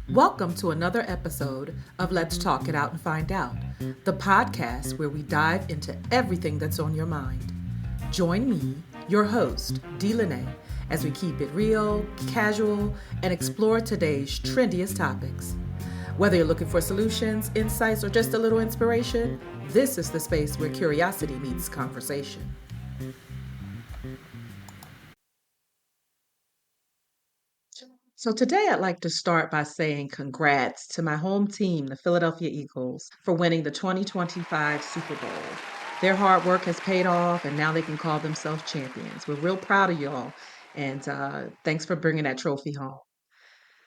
Welcome to another episode of Let's Talk It Out and Find Out, the podcast where we dive into everything that's on your mind. Join me, your host, Dee Lene, as we keep it real, casual, and explore today's trendiest topics. Whether you're looking for solutions, insights, or just a little inspiration, this is the space where curiosity meets conversation. So today I'd like to start by saying congrats to my home team, the Philadelphia Eagles, for winning the 2025 Super Bowl. Their hard work has paid off, and now they can call themselves champions. We're real proud of y'all, and thanks for bringing that trophy home.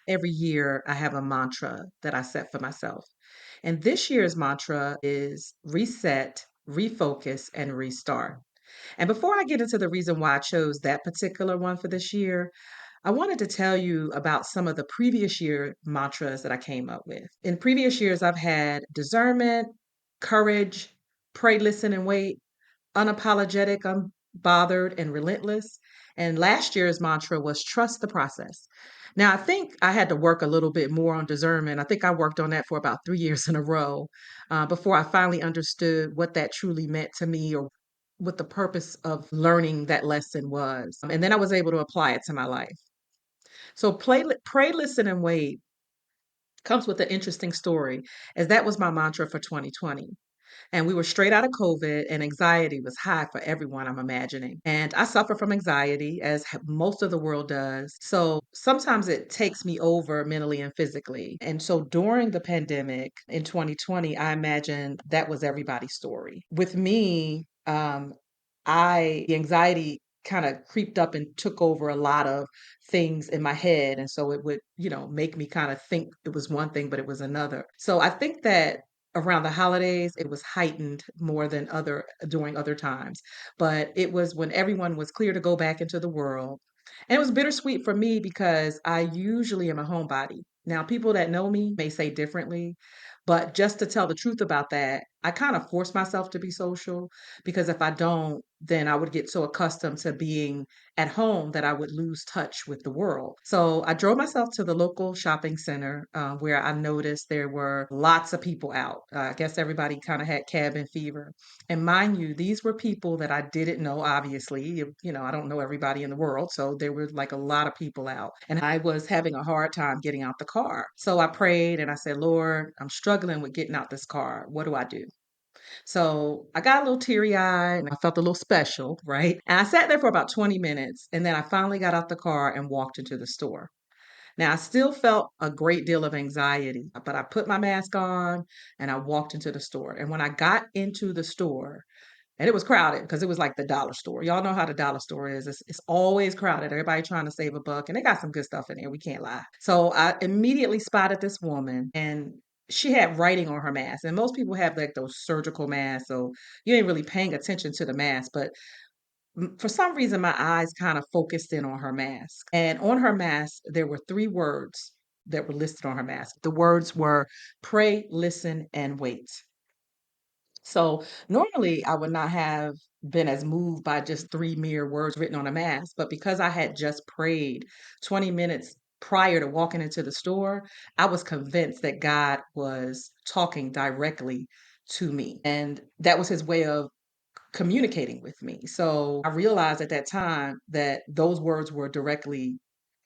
Every year I have a mantra that I set for myself. And this year's mantra is reset, refocus, and restart. And before I get into the reason why I chose that particular one for this year, I wanted to tell you about some of the previous year mantras that I came up with. In previous years, I've had discernment, courage, pray, listen, and wait, unapologetic, unbothered, and relentless. And last year's mantra was trust the process. Now, I think I had to work a little bit more on discernment. I think I worked on that for about 3 years in a row before I finally understood what that truly meant to me or what the purpose of learning that lesson was. And then I was able to apply it to my life. So pray, listen, and wait comes with an interesting story, as that was my mantra for 2020. And we were straight out of COVID, and anxiety was high for everyone, I'm imagining. And I suffer from anxiety, as most of the world does. So sometimes it takes me over mentally and physically. And so during the pandemic in 2020, I imagine that was everybody's story. With me, the anxiety kind of creeped up and took over a lot of things in my head. And so it would, make me kind of think it was one thing, but it was another. So I think that around the holidays, it was heightened more than other during other times. But it was when everyone was clear to go back into the world. And it was bittersweet for me because I usually am a homebody. Now, people that know me may say differently, but just to tell the truth about that, I kind of force myself to be social because if I don't, then I would get so accustomed to being at home that I would lose touch with the world. So I drove myself to the local shopping center where I noticed there were lots of people out. I guess everybody kind of had cabin fever. And mind you, these were people that I didn't know, obviously. I don't know everybody in the world. So there were like a lot of people out. And I was having a hard time getting out the car. So I prayed and I said, Lord, I'm struggling with getting out this car. What do I do? So I got a little teary eyed and I felt a little special, right? And I sat there for about 20 minutes and then I finally got out the car and walked into the store. Now, I still felt a great deal of anxiety, but I put my mask on and I walked into the store. And when I got into the store, and it was crowded because it was like the dollar store. Y'all know how the dollar store is. It's always crowded. Everybody trying to save a buck, and they got some good stuff in there. We can't lie. So I immediately spotted this woman, and she had writing on her mask. And most people have like those surgical masks, so you ain't really paying attention to the mask. But for some reason, my eyes kind of focused in on her mask. And on her mask, there were three words that were listed on her mask. The words were pray, listen, and wait. So normally I would not have been as moved by just three mere words written on a mask, but because I had just prayed 20 minutes prior to walking into the store, I was convinced that God was talking directly to me. And that was his way of communicating with me. So I realized at that time that those words were directly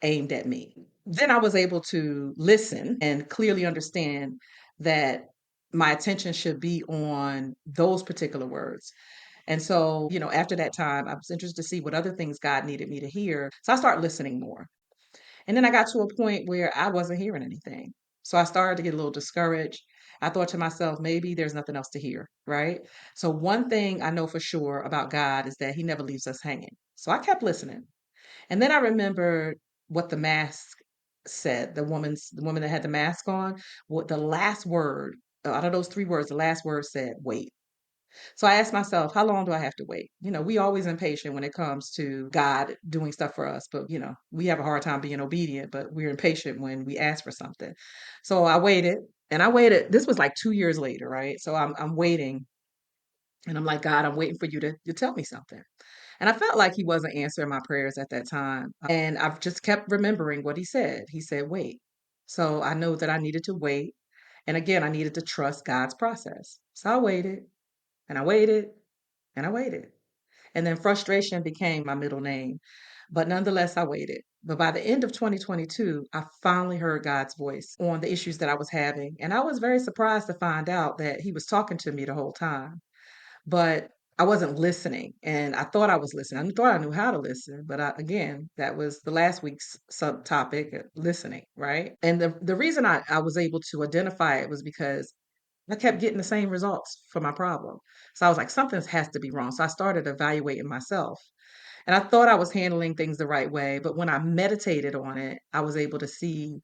aimed at me. Then I was able to listen and clearly understand that my attention should be on those particular words. And so, after that time, I was interested to see what other things God needed me to hear. So I started listening more. And then I got to a point where I wasn't hearing anything. So I started to get a little discouraged. I thought to myself, maybe there's nothing else to hear, right? So one thing I know for sure about God is that he never leaves us hanging. So I kept listening. And then I remembered what the mask said, the woman that had the mask on, what the last word out of those three words, the last word said, wait. So I asked myself, how long do I have to wait? We always impatient when it comes to God doing stuff for us, but we have a hard time being obedient, but we're impatient when we ask for something. So I waited and I waited. This was like 2 years later, right? So I'm waiting and I'm like, God, I'm waiting for you to tell me something. And I felt like he wasn't answering my prayers at that time. And I've just kept remembering what he said. He said, wait. So I know that I needed to wait. And again, I needed to trust God's process. So I waited and I waited and I waited. And then frustration became my middle name. But nonetheless, I waited. But by the end of 2022, I finally heard God's voice on the issues that I was having. And I was very surprised to find out that He was talking to me the whole time. But I wasn't listening. And I thought I was listening. I thought I knew how to listen. But again, that was the last week's subtopic, listening, right? And the reason I was able to identify it was because I kept getting the same results for my problem. So I was like, something has to be wrong. So I started evaluating myself. And I thought I was handling things the right way. But when I meditated on it, I was able to see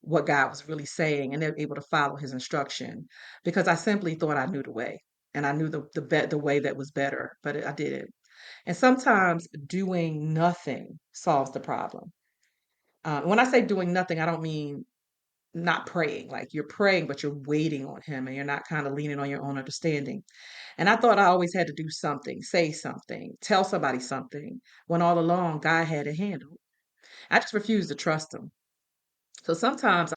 what God was really saying and then able to follow his instruction because I simply thought I knew the way and I knew the way that was better, but I didn't. And sometimes doing nothing solves the problem. When I say doing nothing, I don't mean not praying. Like you're praying, but you're waiting on him and you're not kind of leaning on your own understanding. And I thought I always had to do something, say something, tell somebody something, when all along God had it handled. I just refused to trust him. So sometimes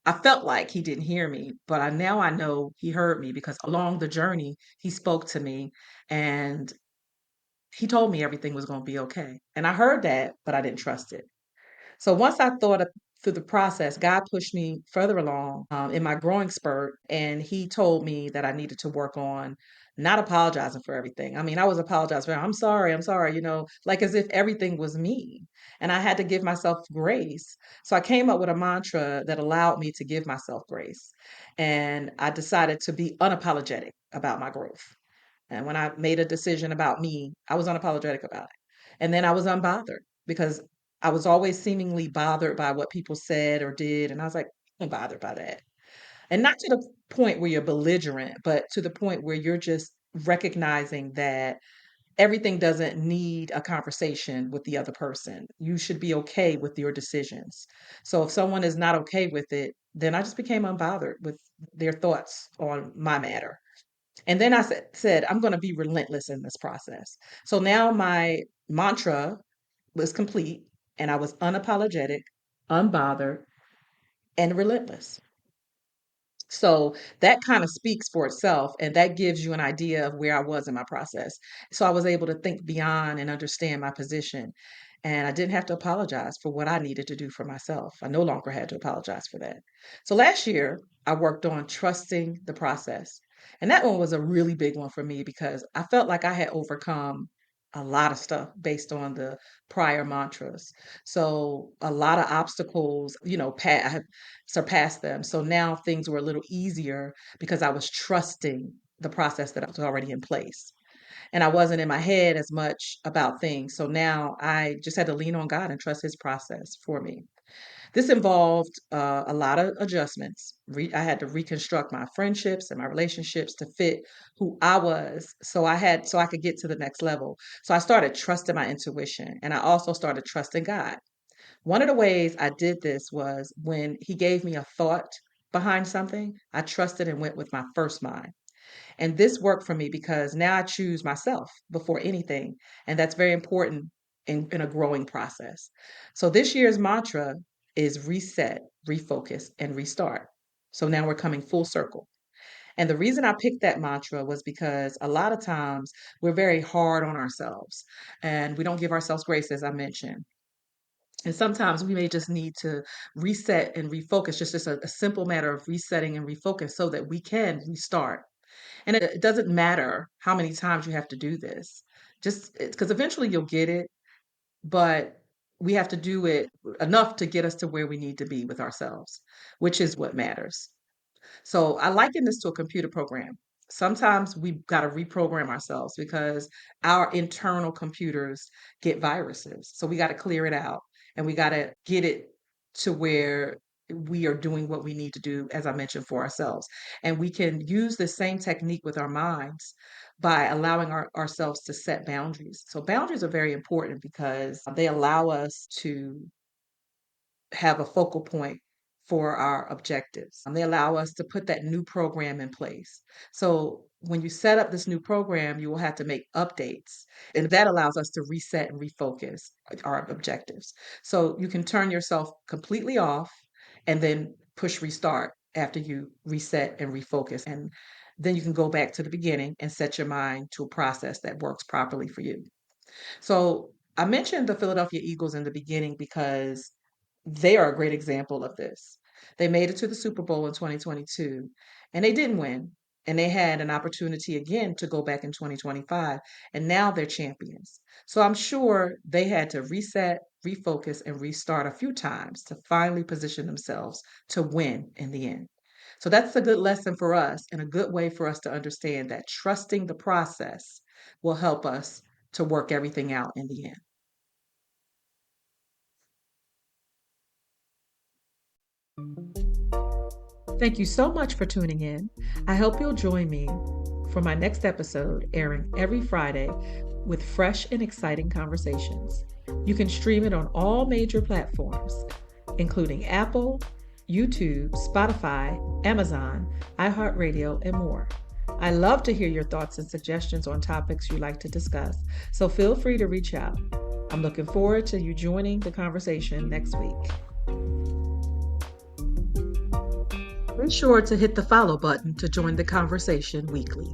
I felt like he didn't hear me, but now I know he heard me because along the journey, he spoke to me and he told me everything was going to be okay. And I heard that, but I didn't trust it. So once I thought through the process, God pushed me further along in my growing spurt, and He told me that I needed to work on not apologizing for everything. I mean, I was apologizing for, I'm sorry, like as if everything was me. And I had to give myself grace. So I came up with a mantra that allowed me to give myself grace. And I decided to be unapologetic about my growth. And when I made a decision about me, I was unapologetic about it. And then I was unbothered because I was always seemingly bothered by what people said or did. And I was like, I'm bothered by that. And not to the point where you're belligerent, but to the point where you're just recognizing that everything doesn't need a conversation with the other person. You should be okay with your decisions. So if someone is not okay with it, then I just became unbothered with their thoughts on my matter. And then I said, I'm going to be relentless in this process. So now my mantra was complete and I was unapologetic, unbothered, and relentless. So that kind of speaks for itself, and that gives you an idea of where I was in my process. So I was able to think beyond and understand my position. And I didn't have to apologize for what I needed to do for myself. I no longer had to apologize for that. So last year, I worked on trusting the process. And that one was a really big one for me because I felt like I had overcome a lot of stuff based on the prior mantras. So a lot of obstacles, I had surpassed them. So now things were a little easier because I was trusting the process that was already in place. And I wasn't in my head as much about things. So now I just had to lean on God and trust his process for me. This involved a lot of adjustments. I had to reconstruct my friendships and my relationships to fit who I was. So I could get to the next level. So I started trusting my intuition and I also started trusting God. One of the ways I did this was when he gave me a thought behind something, I trusted and went with my first mind. And this worked for me because now I choose myself before anything. And that's very important in a growing process. So this year's mantra is reset, refocus, and restart. So now we're coming full circle. And the reason I picked that mantra was because a lot of times we're very hard on ourselves and we don't give ourselves grace, as I mentioned. And sometimes we may just need to reset and refocus, just a simple matter of resetting and refocus so that we can restart. And it doesn't matter how many times you have to do this, just because eventually you'll get it, but we have to do it enough to get us to where we need to be with ourselves, which is what matters. So I liken this to a computer program. Sometimes we've got to reprogram ourselves because our internal computers get viruses. So we got to clear it out and we got to get it to where we are doing what we need to do, as I mentioned, for ourselves. And we can use the same technique with our minds by allowing ourselves to set boundaries. So boundaries are very important because they allow us to have a focal point for our objectives. They allow us to put that new program in place. So when you set up this new program, you will have to make updates, and that allows us to reset and refocus our objectives. So you can turn yourself completely off and then push restart after you reset and refocus. And then you can go back to the beginning and set your mind to a process that works properly for you. So I mentioned the Philadelphia Eagles in the beginning because they are a great example of this. They made it to the Super Bowl in 2022 and they didn't win. And they had an opportunity again to go back in 2025, and now they're champions. So I'm sure they had to reset, refocus, and restart a few times to finally position themselves to win in the end. So that's a good lesson for us and a good way for us to understand that trusting the process will help us to work everything out in the end. Thank you so much for tuning in. I hope you'll join me for my next episode, airing every Friday with fresh and exciting conversations. You can stream it on all major platforms, including Apple, YouTube, Spotify, Amazon, iHeartRadio, and more. I love to hear your thoughts and suggestions on topics you'd like to discuss, so feel free to reach out. I'm looking forward to you joining the conversation next week. Be sure to hit the follow button to join the conversation weekly.